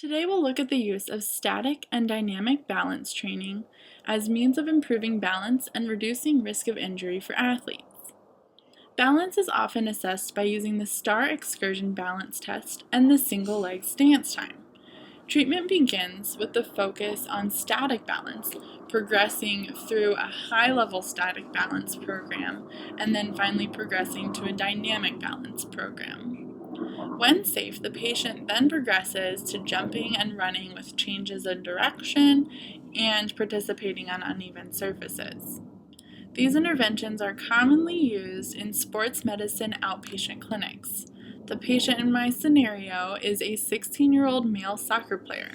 Today we'll look at the use of static and dynamic balance training as means of improving balance and reducing risk of injury for athletes. Balance is often assessed by using the STAR excursion balance test and the single leg stance time. Treatment begins with the focus on static balance, progressing through a high-level static balance program, and then finally progressing to a dynamic balance program. When safe, the patient then progresses to jumping and running with changes in direction and participating on uneven surfaces. These interventions are commonly used in sports medicine outpatient clinics. The patient in my scenario is a 16-year-old male soccer player.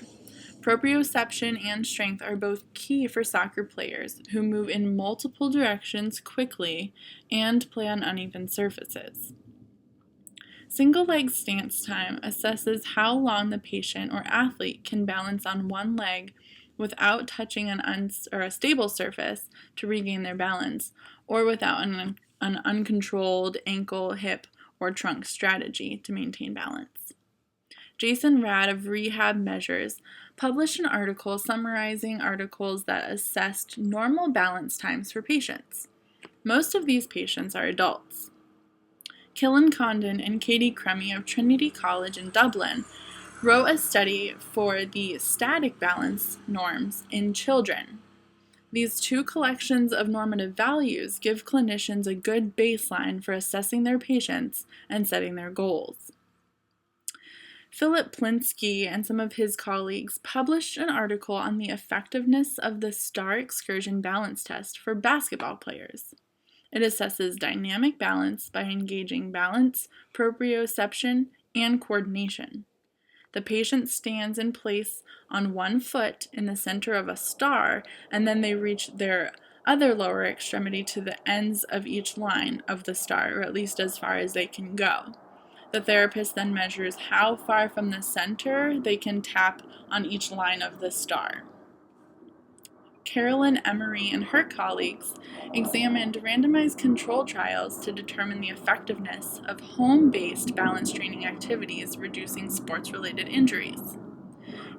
Proprioception and strength are both key for soccer players who move in multiple directions quickly and play on uneven surfaces. Single leg stance time assesses how long the patient or athlete can balance on one leg without touching a stable surface to regain their balance, or without an uncontrolled ankle, hip, or trunk strategy to maintain balance. Jason Rad of Rehab Measures published an article summarizing articles that assessed normal balance times for patients. Most of these patients are adults. Killen Condon and Katie Crummy of Trinity College in Dublin wrote a study for the static balance norms in children. These two collections of normative values give clinicians a good baseline for assessing their patients and setting their goals. Philip Plinsky and some of his colleagues published an article on the effectiveness of the STAR excursion balance test for basketball players. It assesses dynamic balance by engaging balance, proprioception, and coordination. The patient stands in place on one foot in the center of a star, and then they reach their other lower extremity to the ends of each line of the star, or at least as far as they can go. The therapist then measures how far from the center they can tap on each line of the star. Carolyn Emery and her colleagues examined randomized control trials to determine the effectiveness of home-based balance training activities reducing sports-related injuries.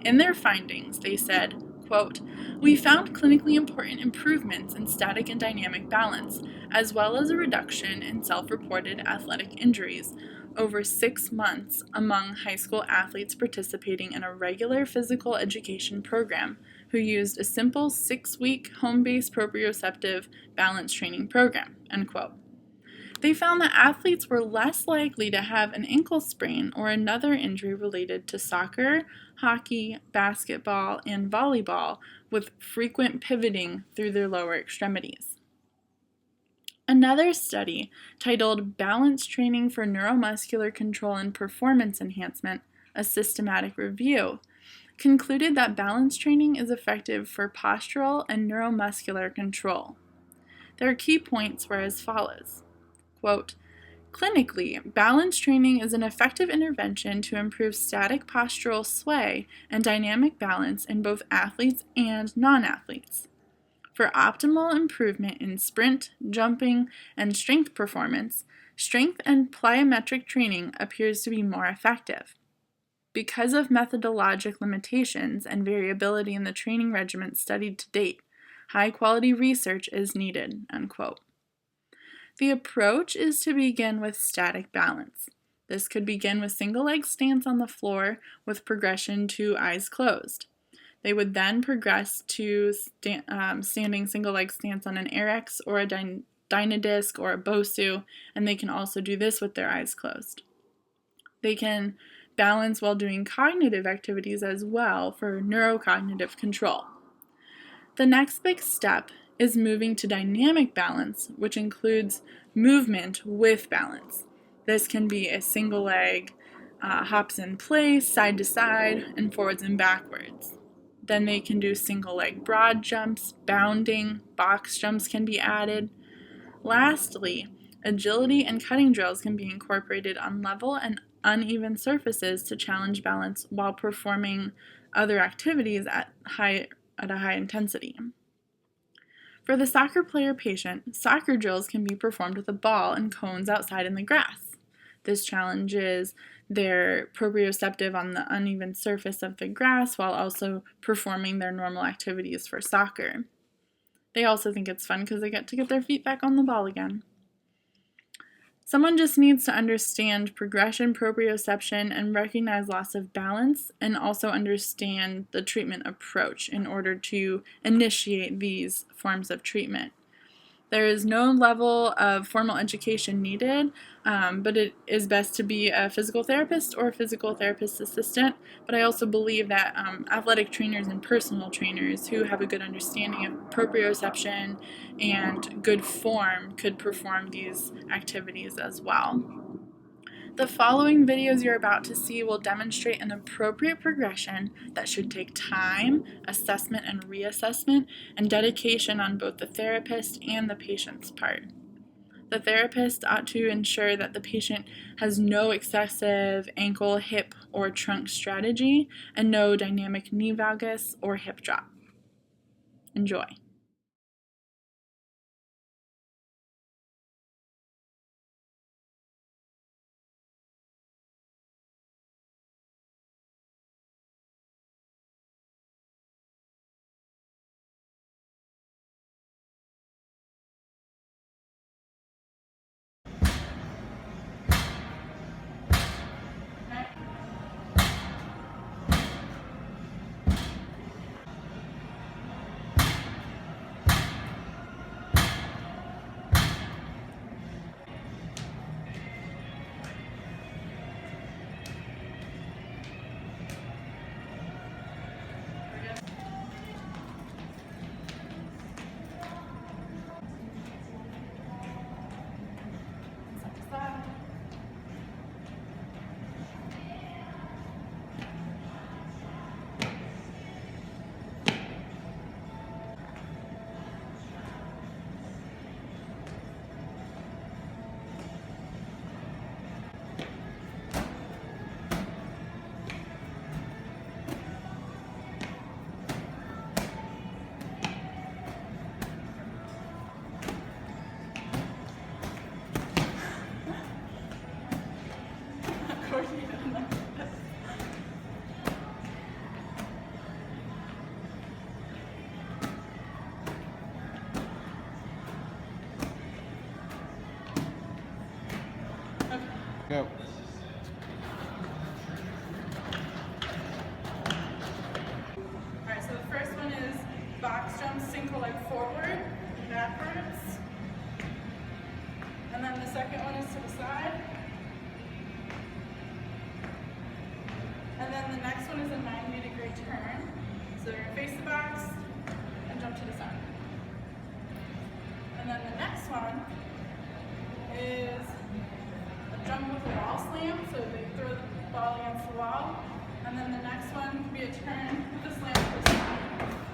In their findings, they said, quote, "We found clinically important improvements in static and dynamic balance, as well as a reduction in self-reported athletic injuries over 6 months among high school athletes participating in a regular physical education program who used a simple 6-week home-based proprioceptive balance training program," end quote. They found that athletes were less likely to have an ankle sprain or another injury related to soccer, hockey, basketball, and volleyball with frequent pivoting through their lower extremities. Another study, titled Balance Training for Neuromuscular Control and Performance Enhancement, a Systematic Review, concluded that balance training is effective for postural and neuromuscular control. Their key points were as follows. Quote, "Clinically, balance training is an effective intervention to improve static postural sway and dynamic balance in both athletes and non-athletes. For optimal improvement in sprint, jumping, and strength performance, strength and plyometric training appears to be more effective. Because of methodologic limitations and variability in the training regimen studied to date, high-quality research is needed," end quote. The approach is to begin with static balance. This could begin with single leg stance on the floor with progression to eyes closed. They would then progress to standing single leg stance on an Airex or a Dynadisc or a Bosu, and they can also do this with their eyes closed. They can balance while doing cognitive activities as well for neurocognitive control. The next big step is moving to dynamic balance, which includes movement with balance. This can be a single leg, hops in place, side to side, and forwards and backwards. Then they can do single leg broad jumps, bounding, box jumps can be added. Lastly, agility and cutting drills can be incorporated on level and uneven surfaces to challenge balance while performing other activities at a high intensity. For the soccer player patient, soccer drills can be performed with a ball and cones outside in the grass. This challenges their proprioceptive on the uneven surface of the grass while also performing their normal activities for soccer. They also think it's fun because they get to get their feet back on the ball again. Someone just needs to understand progression, proprioception, and recognize loss of balance, and also understand the treatment approach in order to initiate these forms of treatment. There is no level of formal education needed, but it is best to be a physical therapist or a physical therapist assistant. But I also believe that athletic trainers and personal trainers who have a good understanding of proprioception and good form could perform these activities as well. The following videos you're about to see will demonstrate an appropriate progression that should take time, assessment and reassessment, and dedication on both the therapist and the patient's part. The therapist ought to ensure that the patient has no excessive ankle, hip, or trunk strategy, and no dynamic knee valgus or hip drop. Enjoy. Go. Alright, so the first one is box jump, single leg forward, backwards. And then the second one is to the side. And then the next one is a 90-degree turn. So you're going to face the box and jump to the side. And then the next one is a jump with a wall slam. So they throw the ball against the wall. And then the next one could be a turn with a slam to the side.